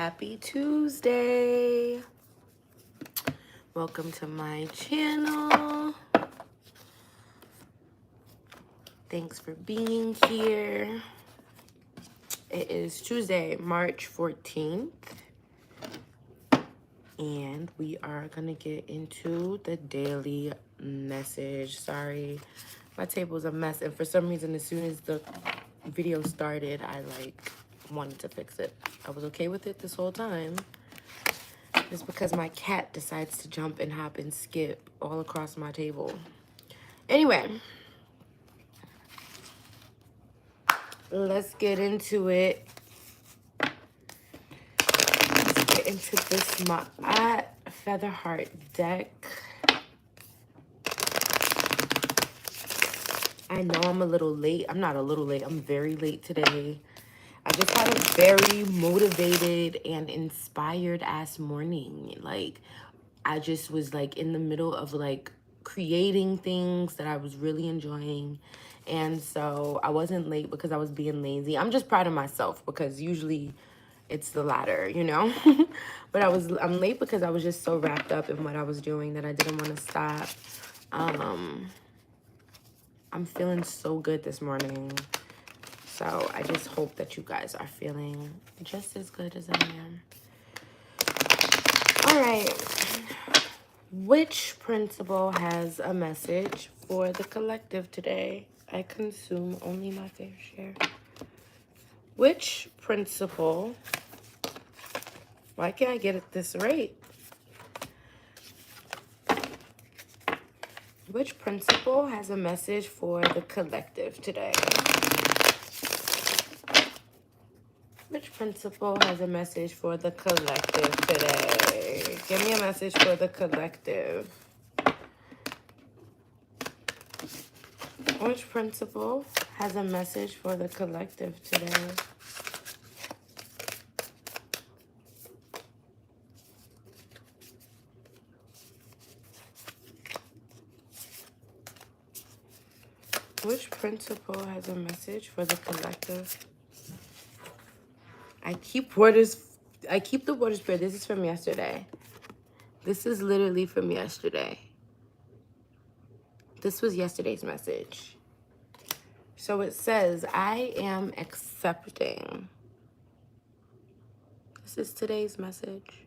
Happy Tuesday. Welcome to my channel. Thanks for being here. It is Tuesday, March 14th. And we are going to get into the daily message. Sorry, my table's a mess. And for some reason, as soon as the video started, I wanted to fix it. I was okay with it this whole time. It's because my cat decides to jump and hop and skip all across my table. Anyway, let's get into it. Let's get into this Ma'at Featherheart deck. I know I'm a little late. I'm not a little late. I'm very late today. I just had a very motivated and inspired ass morning. I just was in the middle of creating things that I was really enjoying. And so I wasn't late because I was being lazy. I'm just proud of myself because usually it's the latter, you know? But I'm late because I was just so wrapped up in what I was doing that I didn't want to stop. I'm feeling so good this morning. So I just hope that you guys are feeling just as good as I am. All right. Which principle has a message for the collective today? I consume only my fair share. Which principle? Why can't I get it this right? Which principle has a message for the collective today? Which principle has a message for the collective today? Give me a message for the collective. Which principle has a message for the collective today? Which principle has a message for the collective? I keep the water spirit. This is from yesterday. This is literally from yesterday. This was yesterday's message. So it says, I am accepting. This is today's message.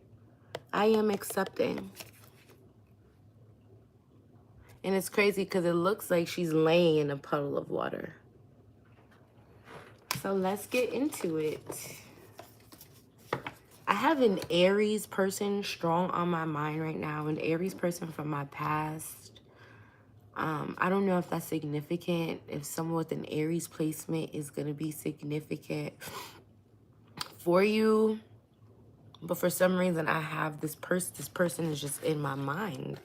I am accepting. And it's crazy because it looks like she's laying in a puddle of water. So let's get into it. I have an Aries person strong on my mind right now. An Aries person from my past. I don't know if that's significant. If someone with an Aries placement is going to be significant for you. But for some reason, I have this person. This person is just in my mind.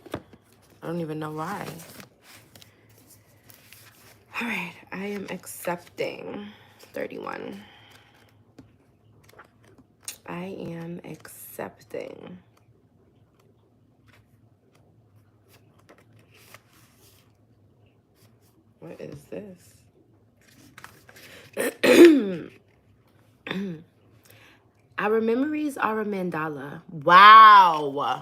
I don't even know why. All right. I am accepting 31. I am accepting. What is this? Our memories are a mandala. Wow.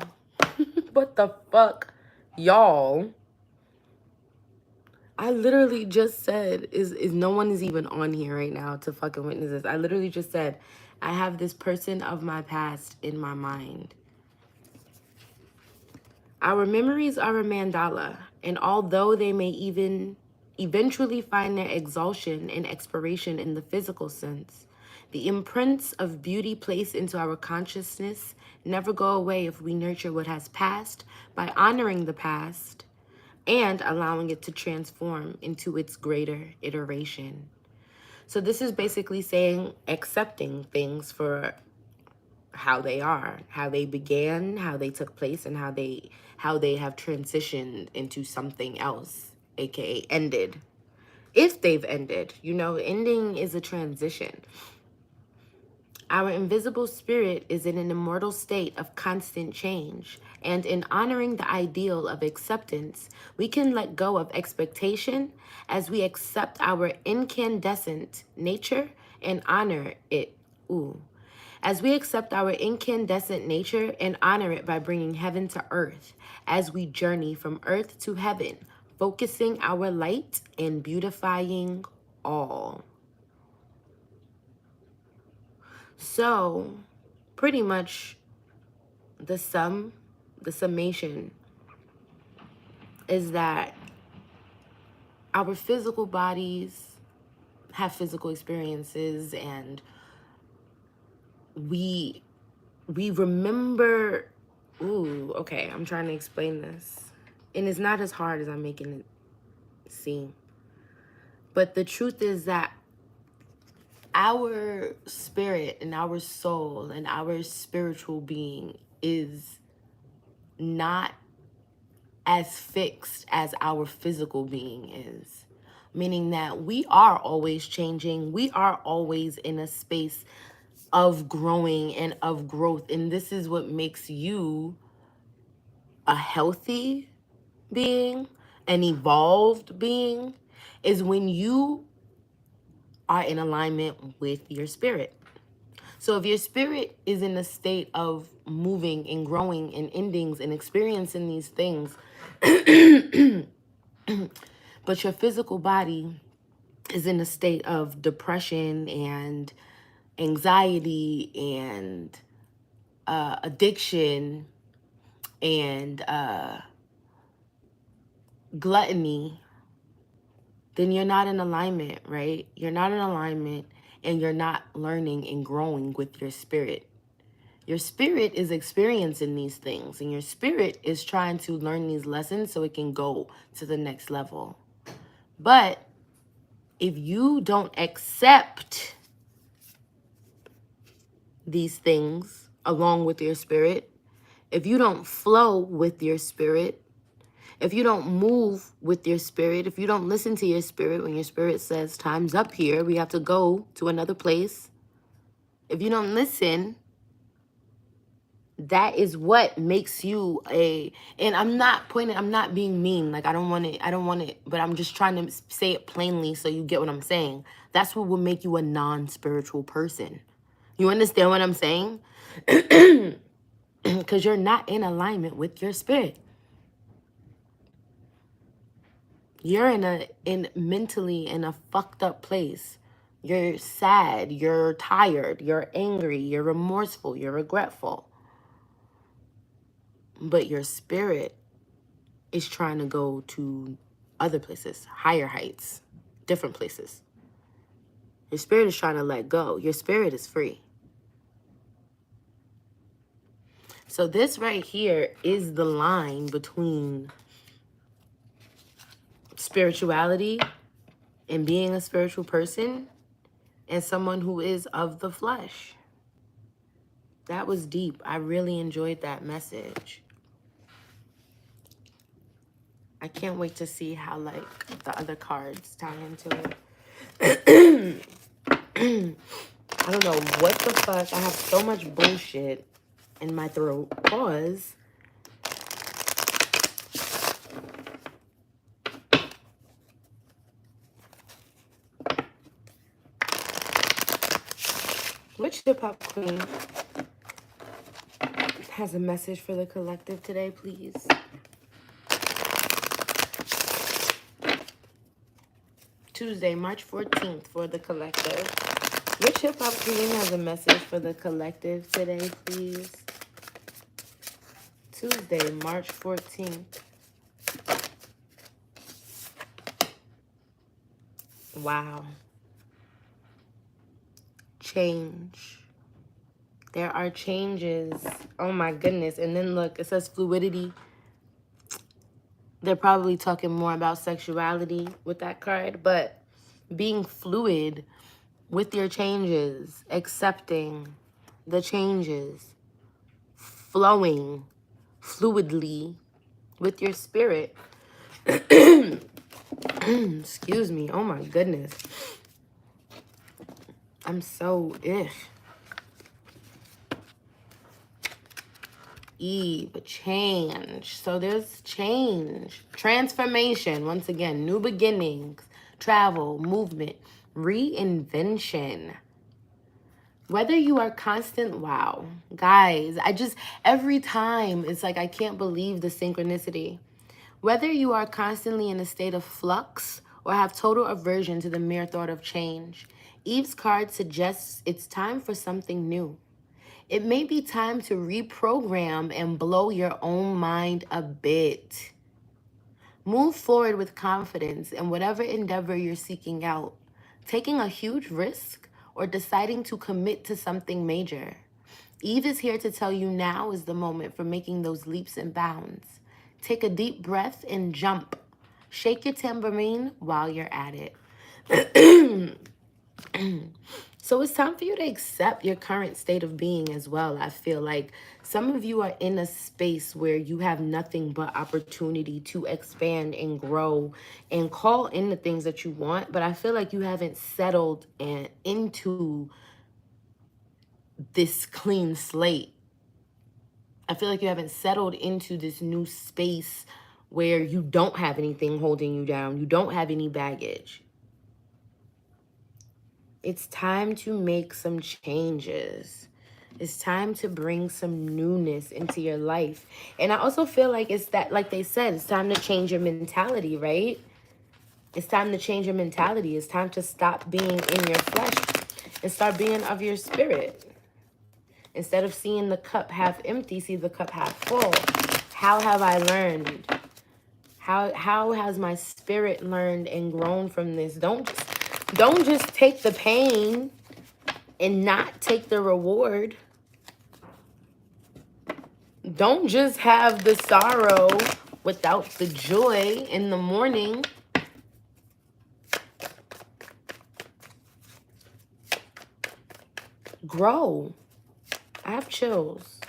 What the fuck? Y'all. I literally just said, is no one is even on here right now to fucking witness this. I literally just said, I have this person of my past in my mind. Our memories are a mandala, and although they may even eventually find their exaltation and expiration in the physical sense, the imprints of beauty placed into our consciousness never go away if we nurture what has passed by honoring the past and allowing it to transform into its greater iteration. So this is basically saying accepting things for how they are, how they began, how they took place, and how they have transitioned into something else, aka ended. If they've ended, ending is a transition. Our invisible spirit is in an immortal state of constant change, and in honoring the ideal of acceptance, we can let go of expectation as we accept our incandescent nature and honor it. As we accept our incandescent nature and honor it by bringing heaven to earth, as we journey from earth to heaven, focusing our light and beautifying all. So, pretty much the summation is that our physical bodies have physical experiences, and we remember. Ooh, okay, I'm trying to explain this, and it's not as hard as I'm making it seem. But the truth is that our spirit and our soul and our spiritual being is not as fixed as our physical being is. Meaning that we are always changing. We are always in a space of growing and of growth. And this is what makes you a healthy being, an evolved being, is when you are in alignment with your spirit. So if your spirit is in a state of moving and growing and endings and experiencing these things, but your physical body is in a state of depression and anxiety and addiction and gluttony, then you're not in alignment, right? You're not in alignment, and you're not learning and growing with your spirit. Your spirit is experiencing these things, and your spirit is trying to learn these lessons so it can go to the next level. But if you don't accept these things along with your spirit, if you don't flow with your spirit, if you don't move with your spirit, if you don't listen to your spirit when your spirit says, time's up here, we have to go to another place. If you don't listen, that is what makes you and I'm not being mean. Like, I don't want it, but I'm just trying to say it plainly so you get what I'm saying. That's what will make you a non-spiritual person. You understand what I'm saying? Because you're not in alignment with your spirit. You're mentally in a fucked up place. You're sad, you're tired, you're angry, you're remorseful, you're regretful. But your spirit is trying to go to other places, higher heights, different places. Your spirit is trying to let go. Your spirit is free. So this right here is the line between spirituality and being a spiritual person and someone who is of the flesh. That was deep. I really enjoyed that message. I can't wait to see how, like, the other cards tie into it. I don't know what the fuck. I have so much bullshit in my throat. Pause. Which hip-hop queen has a message for the collective today, please? Tuesday, March 14th for the collective. Which hip-hop queen has a message for the collective today, please? Tuesday, March 14th. Wow. Change. There are changes. Oh my goodness. And then look, it says fluidity. They're probably talking more about sexuality with that card, but being fluid with your changes, accepting the changes, flowing fluidly with your spirit. Excuse me. Oh my goodness. I'm so Eve, change. So there's change, transformation. Once again, new beginnings, travel, movement, reinvention. Whether you are constant, wow, guys, every time it's like, I can't believe the synchronicity. Whether you are constantly in a state of flux or have total aversion to the mere thought of change, Eve's card suggests it's time for something new. It may be time to reprogram and blow your own mind a bit. Move forward with confidence in whatever endeavor you're seeking out, taking a huge risk or deciding to commit to something major. Eve is here to tell you now is the moment for making those leaps and bounds. Take a deep breath and jump. Shake your tambourine while you're at it. So it's time for you to accept your current state of being as well. I feel like some of you are in a space where you have nothing but opportunity to expand and grow and call in the things that you want. But I feel like you haven't settled into this clean slate. I feel like you haven't settled into this new space where you don't have anything holding you down. You don't have any baggage. It's time to make some changes. It's time to bring some newness into your life. And I also feel like it's that, like they said, it's time to change your mentality, right? It's time to change your mentality. It's time to stop being in your flesh and start being of your spirit. Instead of seeing the cup half empty, see the cup half full. How have I learned? How has my spirit learned and grown from this? Don't just take the pain and not take the reward. Don't just have the sorrow without the joy in the morning. Grow. I have chills.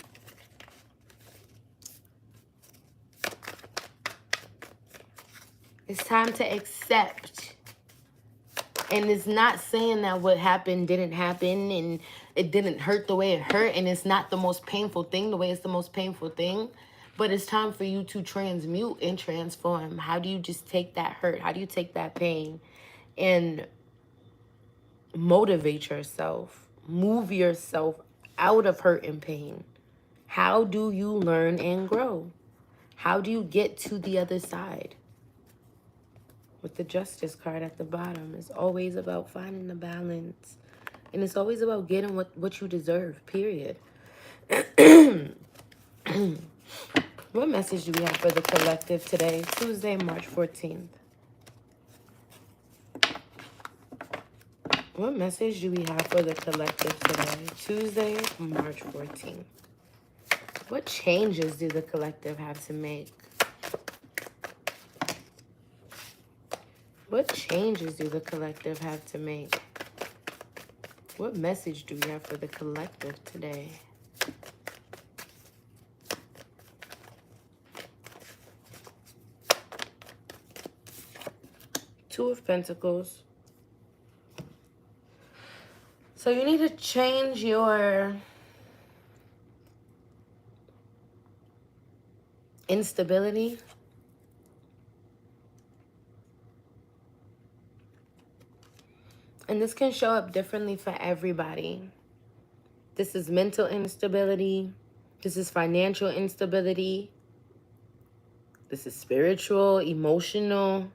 It's time to accept. And it's not saying that what happened didn't happen and it didn't hurt the way it hurt. And it's not the most painful thing the way it's the most painful thing. But it's time for you to transmute and transform. How do you just take that hurt? How do you take that pain and motivate yourself? Move yourself out of hurt and pain. How do you learn and grow? How do you get to the other side? With the Justice card at the bottom, it's always about finding the balance. And it's always about getting what you deserve, period. What message do we have for the collective today? Tuesday, March 14th. What message do we have for the collective today? Tuesday, March 14th. What changes do the collective have to make? What changes do the collective have to make? What message do we have for the collective today? Two of Pentacles. So you need to change your instability. And this can show up differently for everybody. This is mental instability. This is financial instability. This is spiritual, emotional.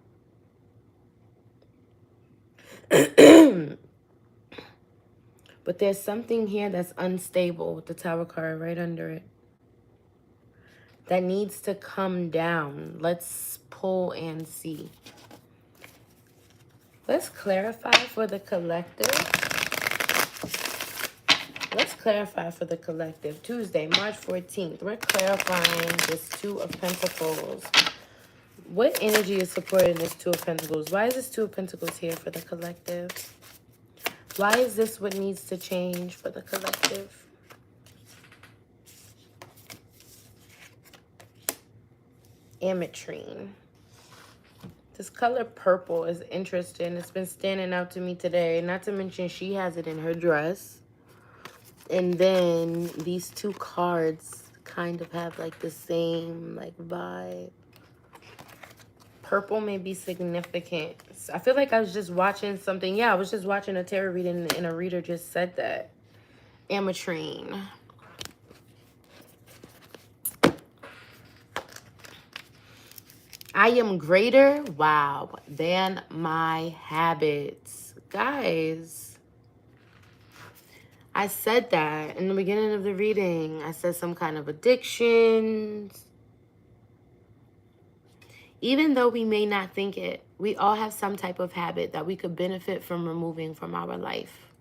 But there's something here that's unstable with the Tower card right under it. That needs to come down. Let's pull and see. Let's clarify for the collective. Let's clarify for the collective. Tuesday, March 14th. We're clarifying this Two of Pentacles. What energy is supporting this Two of Pentacles? Why is this Two of Pentacles here for the collective? Why is this what needs to change for the collective? Ametrine. This color purple is interesting. It's been standing out to me today. Not to mention she has it in her dress. And then these two cards kind of have like the same like vibe. Purple may be significant. I feel like I was just watching something. Yeah, I was just watching a tarot reading and a reader just said that. Ametrine. I am greater, wow, than my habits. Guys, I said that in the beginning of the reading. I said some kind of addictions. Even though we may not think it, we all have some type of habit that we could benefit from removing from our life.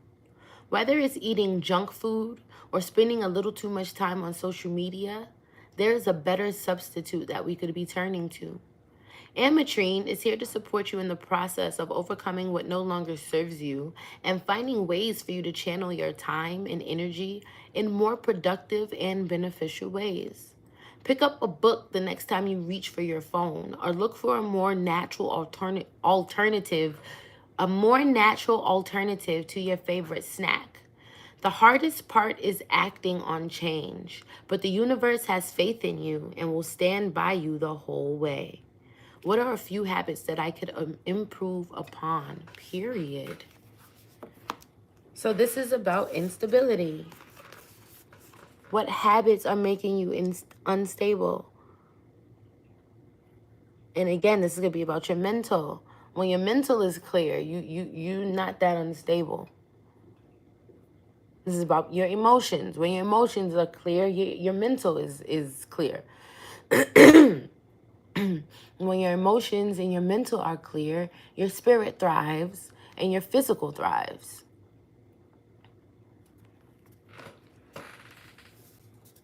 Whether it's eating junk food or spending a little too much time on social media, there's a better substitute that we could be turning to. Ametrine is here to support you in the process of overcoming what no longer serves you and finding ways for you to channel your time and energy in more productive and beneficial ways. Pick up a book the next time you reach for your phone, or look for a more natural alternative to your favorite snack. The hardest part is acting on change, but the universe has faith in you and will stand by you the whole way. What are a few habits that I could improve upon? Period. So this is about instability. What habits are making you unstable? And again, this is going to be about your mental. When your mental is clear, you're not that unstable. This is about your emotions. When your emotions are clear, your mental is clear. When your emotions and your mental are clear, your spirit thrives and your physical thrives.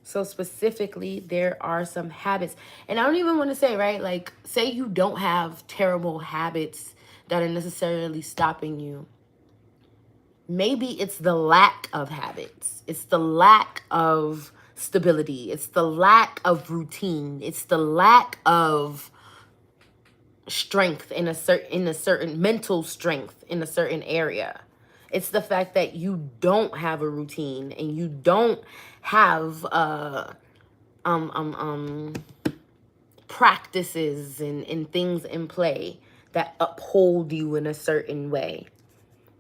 So specifically, there are some habits. And I don't even want to say, right? Like, say you don't have terrible habits that are necessarily stopping you. Maybe it's the lack of habits. It's the lack of stability. It's the lack of routine. It's the lack of strength in a certain mental strength in a certain area. It's the fact that you don't have a routine and you don't have practices and things in play that uphold you in a certain way,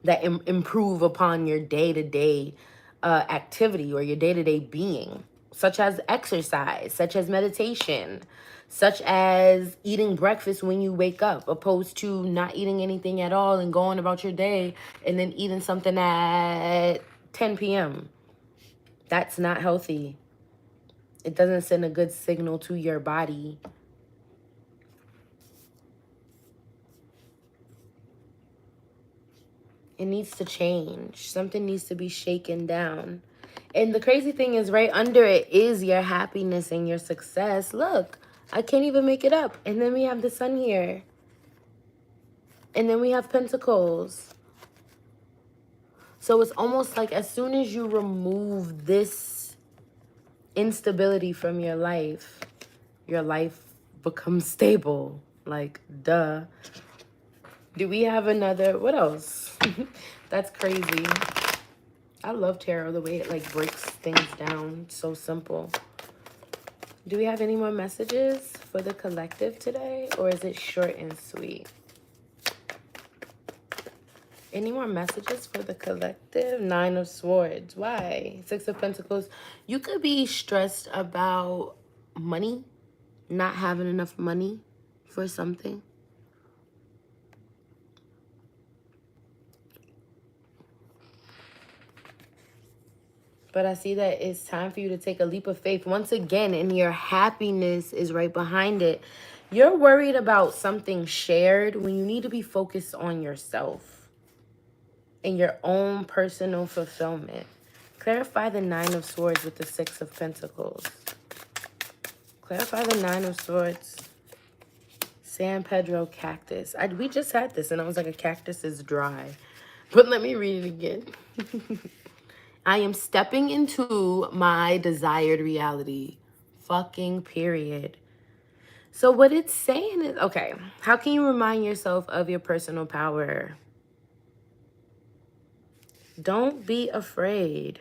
that improve upon your day-to-day activity or your day-to-day being, such as exercise, such as meditation, such as eating breakfast when you wake up, opposed to not eating anything at all and going about your day and then eating something at 10 p.m. That's not healthy. It doesn't send a good signal to your body. It needs to change. Something needs to be shaken down. And the crazy thing is, right under it is your happiness and your success. Look, I can't even make it up. And then we have the sun here. And then we have pentacles. So it's almost like as soon as you remove this instability from your life becomes stable. Like, duh. Do we have another? What else? That's crazy. I love tarot, the way it like breaks things down. So simple. Do we have any more messages for the collective today? Or is it short and sweet? Any more messages for the collective? 9 of Swords. Why? 6 of Pentacles. You could be stressed about money. Not having enough money for something. But I see that it's time for you to take a leap of faith once again, and your happiness is right behind it. You're worried about something shared when you need to be focused on yourself and your own personal fulfillment. Clarify the 9 of Swords with the 6 of Pentacles. Clarify the 9 of Swords. San Pedro cactus. We just had this, and I was like, a cactus is dry. But let me read it again. I am stepping into my desired reality. Fucking period. So what it's saying is, okay, how can you remind yourself of your personal power? Don't be afraid.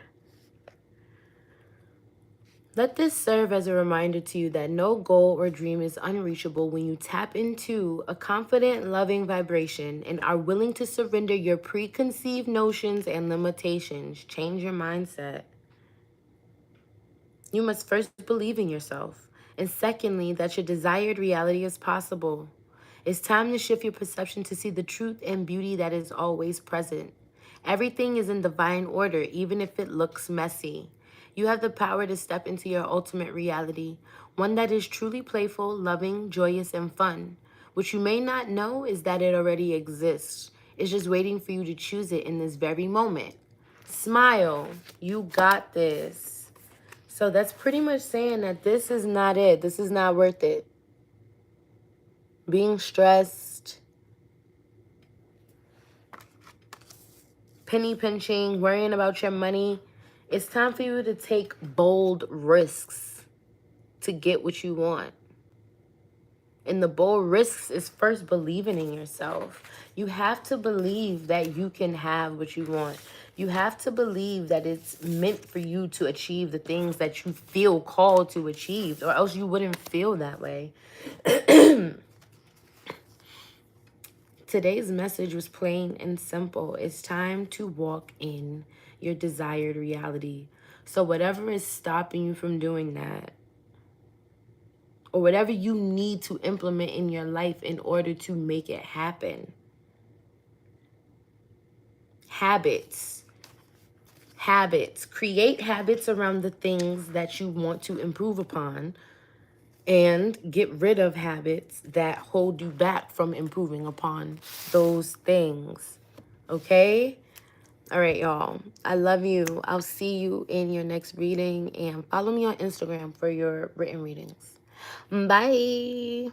Let this serve as a reminder to you that no goal or dream is unreachable when you tap into a confident, loving vibration and are willing to surrender your preconceived notions and limitations. Change your mindset. You must first believe in yourself. And secondly, that your desired reality is possible. It's time to shift your perception to see the truth and beauty that is always present. Everything is in divine order, even if it looks messy. You have the power to step into your ultimate reality, one that is truly playful, loving, joyous, and fun. What you may not know is that it already exists. It's just waiting for you to choose it in this very moment. Smile. You got this. So that's pretty much saying that this is not it. This is not worth it. Being stressed, penny pinching, worrying about your money. It's time for you to take bold risks to get what you want. And the bold risks is first believing in yourself. You have to believe that you can have what you want. You have to believe that it's meant for you to achieve the things that you feel called to achieve, or else you wouldn't feel that way. Today's message was plain and simple. It's time to walk in your desired reality. So whatever is stopping you from doing that, or whatever you need to implement in your life in order to make it happen. Habits. Habits. Create habits around the things that you want to improve upon, and get rid of habits that hold you back from improving upon those things. Okay? All right, y'all. I love you. I'll see you in your next reading, and follow me on Instagram for your written readings. Bye.